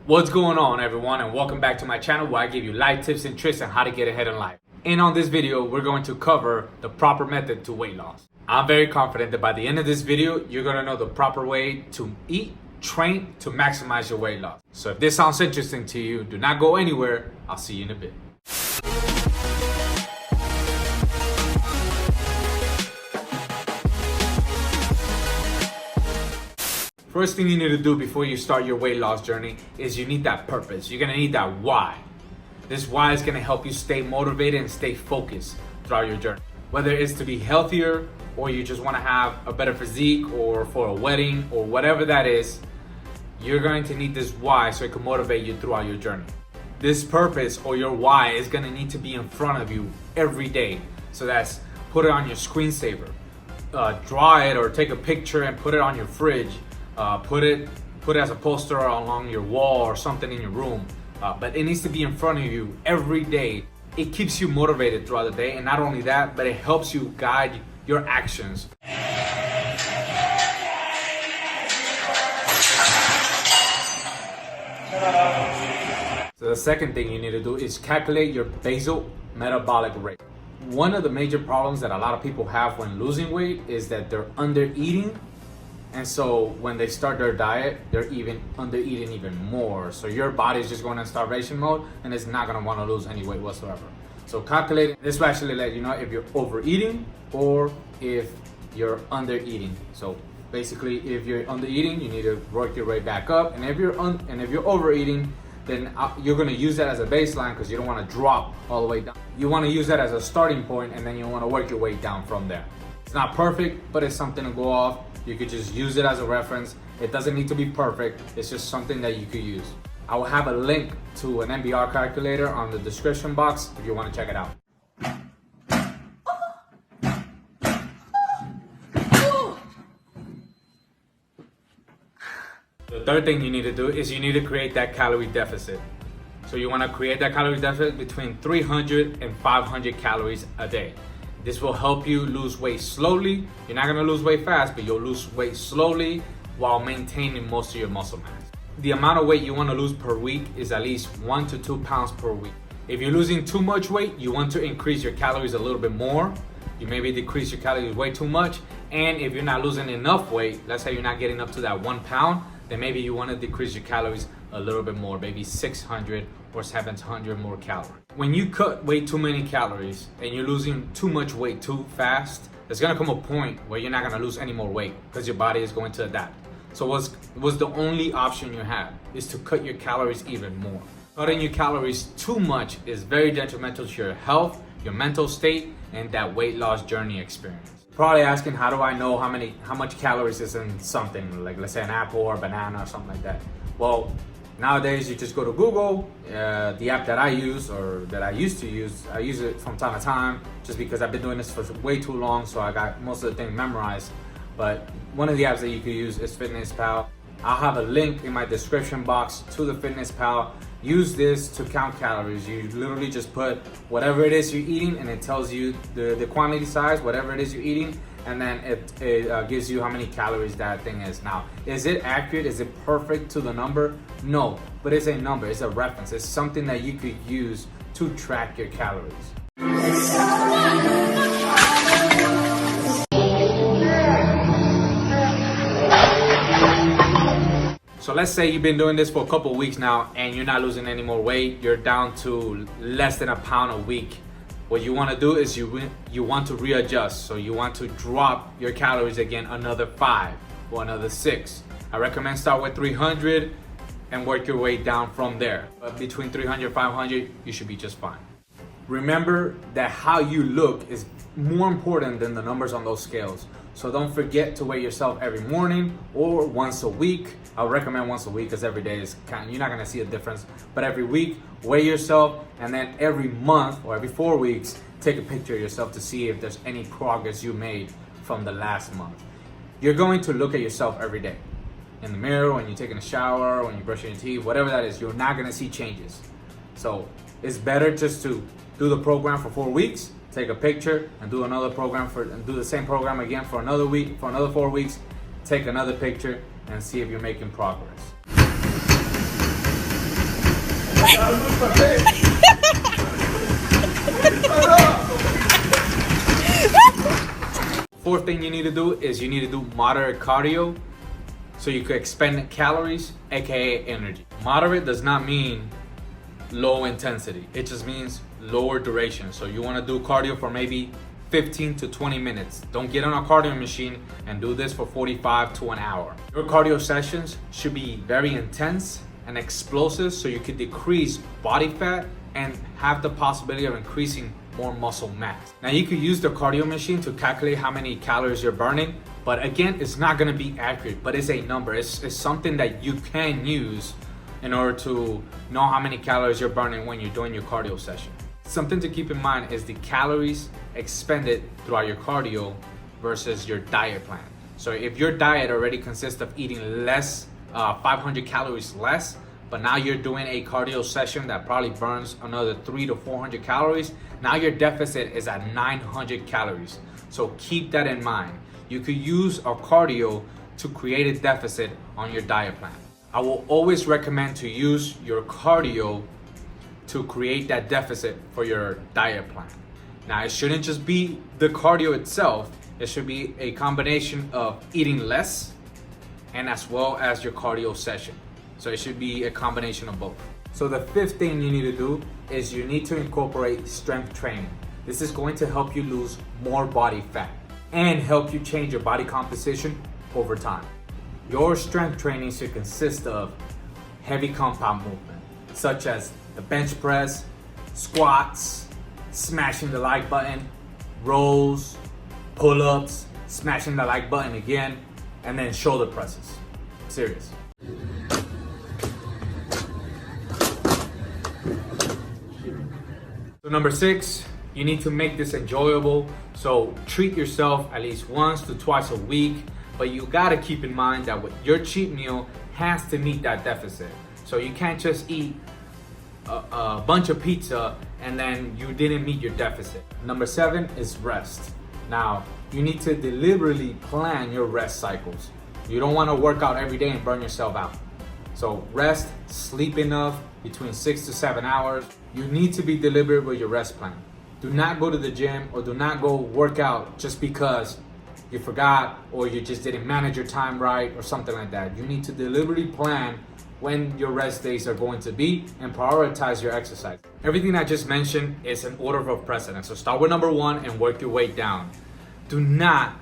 What's going on, everyone, and welcome back to my channel where I give you life tips and tricks on how to get ahead in life. And on this video, we're going to cover the proper method to weight loss. I'm very confident that by the end of this video, you're going to know the proper way to eat, train to maximize your weight loss. So if this sounds interesting to you, do not go anywhere. I'll see you in a bit. First thing you need to do before you start your weight loss journey is you need that purpose. You're gonna need that why. This why is gonna help you stay motivated and stay focused throughout your journey. Whether it's to be healthier or you just wanna have a better physique or for a wedding or whatever that is, you're going to need this why so it can motivate you throughout your journey. This purpose or your why is gonna need to be in front of you every day. So that's put it on your screensaver, draw it or take a picture and put it on your fridge. Put it as a poster along your wall or something in your room, but it needs to be in front of you every day. It keeps you motivated throughout the day, and not only that, but it helps you guide your actions. So the second thing you need to do is calculate your basal metabolic rate. One of the major problems that a lot of people have when losing weight is that they're under eating. And so when they start their diet, they're even under eating even more. So your body's just going in starvation mode and it's not gonna wanna lose any weight whatsoever. So calculating, this will actually let you know if you're overeating or if you're under eating. So basically if you're under eating, you need to work your way back up. And if you're overeating, then you're gonna use that as a baseline because you don't wanna drop all the way down. You wanna use that as a starting point and then you wanna work your way down from there. It's not perfect, but it's something to go off. You could just use it as a reference. It doesn't need to be perfect. It's just something that you could use. I will have a link to an BMR calculator on the description box if you want to check it out. The third thing you need to do is you need to create that calorie deficit. So you want to create that calorie deficit between 300 and 500 calories a day. This will help you lose weight slowly. You're not gonna lose weight fast, but you'll lose weight slowly while maintaining most of your muscle mass. The amount of weight you wanna lose per week is at least 1 to 2 pounds per week. If you're losing too much weight, you want to increase your calories a little bit more. You maybe decrease your calories way too much. And if you're not losing enough weight, let's say you're not getting up to that 1 pound, then maybe you wanna decrease your calories a little bit more, maybe 600 or 700 more calories. When you cut way too many calories and you're losing too much weight too fast, there's gonna come a point where you're not gonna lose any more weight because your body is going to adapt. So what's the only option you have is to cut your calories even more. Cutting your calories too much is very detrimental to your health, your mental state, and that weight loss journey experience. Probably asking, how do I know how much calories is in something, like let's say an apple or a banana or something like that? Well, nowadays you just go to Google, the app that I use or that I used to use, I use it from time to time just because I've been doing this for way too long, so I got most of the things memorized. But one of the apps that you can use is FitnessPal. I'll have a link in my description box to the FitnessPal. Use this to count calories. You literally just put whatever it is you're eating and it tells you the quantity size, whatever it is you're eating, and then it gives you how many calories that thing is. Now, is it accurate? Is it perfect to the number? No, but it's a number, it's a reference. It's something that you could use to track your calories. So let's say you've been doing this for a couple of weeks now and you're not losing any more weight. You're down to less than a pound a week. What you want to do is you want to readjust. So you want to drop your calories again another 5 or another 6. I recommend start with 300 and work your way down from there. But between 300 and 500, you should be just fine. Remember that how you look is more important than the numbers on those scales. So don't forget to weigh yourself every morning or once a week. I would recommend once a week because every day is you're not gonna see a difference. But every week, weigh yourself, and then every month or every 4 weeks, take a picture of yourself to see if there's any progress you made from the last month. You're going to look at yourself every day. In the mirror, when you're taking a shower, when you're brushing your teeth, whatever that is, you're not gonna see changes. So it's better just to do the program for 4 weeks, take a picture, and do another program and do the same program again for another week, for another 4 weeks, take another picture, and see if you're making progress. Fourth thing you need to do is you need to do moderate cardio so you could expend calories, aka energy. Moderate does not mean low intensity. It just means lower duration. So you want to do cardio for maybe 15 to 20 minutes. Don't get on a cardio machine and do this for 45 to an hour. Your cardio sessions should be very intense and explosive so you could decrease body fat and have the possibility of increasing more muscle mass. Now you could use the cardio machine to calculate how many calories you're burning, but again, it's not gonna be accurate, but it's a number. It's something that you can use in order to know how many calories you're burning when you're doing your cardio session. Something to keep in mind is the calories expended throughout your cardio versus your diet plan. So if your diet already consists of eating less, 500 calories less, but now you're doing a cardio session that probably burns another 300 to 400 calories, now your deficit is at 900 calories. So keep that in mind. You could use a cardio to create a deficit on your diet plan. I will always recommend to use your cardio to create that deficit for your diet plan. Now, it shouldn't just be the cardio itself. It should be a combination of eating less and as well as your cardio session. So it should be a combination of both. So the fifth thing you need to do is you need to incorporate strength training. This is going to help you lose more body fat and help you change your body composition over time. Your strength training should consist of heavy compound movement, such as the bench press, squats, smashing the like button, rows, pull-ups, smashing the like button again, and then shoulder presses. Serious. So number 6, you need to make this enjoyable. So treat yourself at least once to twice a week, but you gotta keep in mind that your cheat meal has to meet that deficit. So you can't just eat a bunch of pizza and then you didn't meet your deficit. Number 7 is rest. Now, you need to deliberately plan your rest cycles. You don't wanna work out every day and burn yourself out. So rest, sleep enough, between 6 to 7 hours. You need to be deliberate with your rest plan. Do not go to the gym or do not go work out just because you forgot or you just didn't manage your time right or something like that. You need to deliberately plan when your rest days are going to be and prioritize your exercise. Everything I just mentioned is in order of precedence. So start with number 1 and work your way down. Do not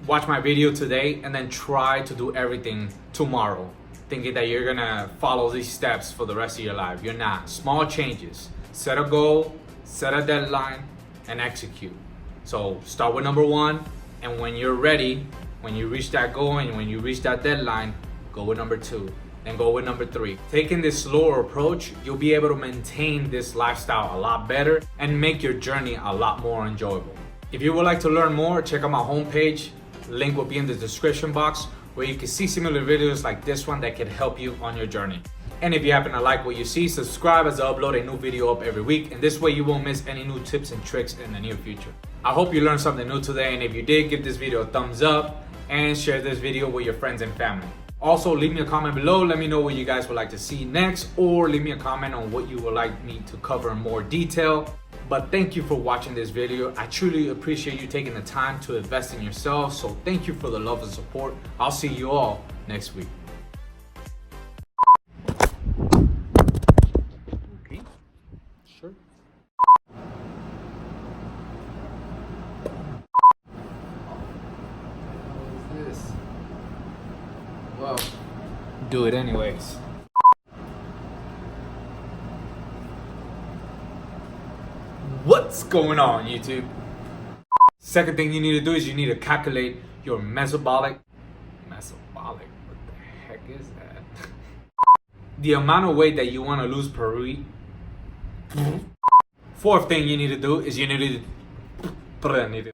watch my video today and then try to do everything tomorrow, thinking that you're gonna follow these steps for the rest of your life. You're not. Small changes. Set a goal, set a deadline, and execute. So start with number 1, and when you're ready, when you reach that goal and when you reach that deadline, go with number 2, and go with number 3. Taking this slower approach, you'll be able to maintain this lifestyle a lot better and make your journey a lot more enjoyable. If you would like to learn more, check out my homepage. Link will be in the description box, where you can see similar videos like this one that can help you on your journey. And if you happen to like what you see, subscribe as I upload a new video up every week, and this way you won't miss any new tips and tricks in the near future. I hope you learned something new today, and if you did, give this video a thumbs up and share this video with your friends and family. Also, leave me a comment below. Let me know what you guys would like to see next, or leave me a comment on what you would like me to cover in more detail. But thank you for watching this video. I truly appreciate you taking the time to invest in yourself. So thank you for the love and support. I'll see you all next week. Okay, sure. What is this? Well, do it anyways. What's going on, YouTube? Second thing you need to do is you need to calculate your metabolic. What the heck is that? The amount of weight that you want to lose per week. Fourth thing you need to do is you need to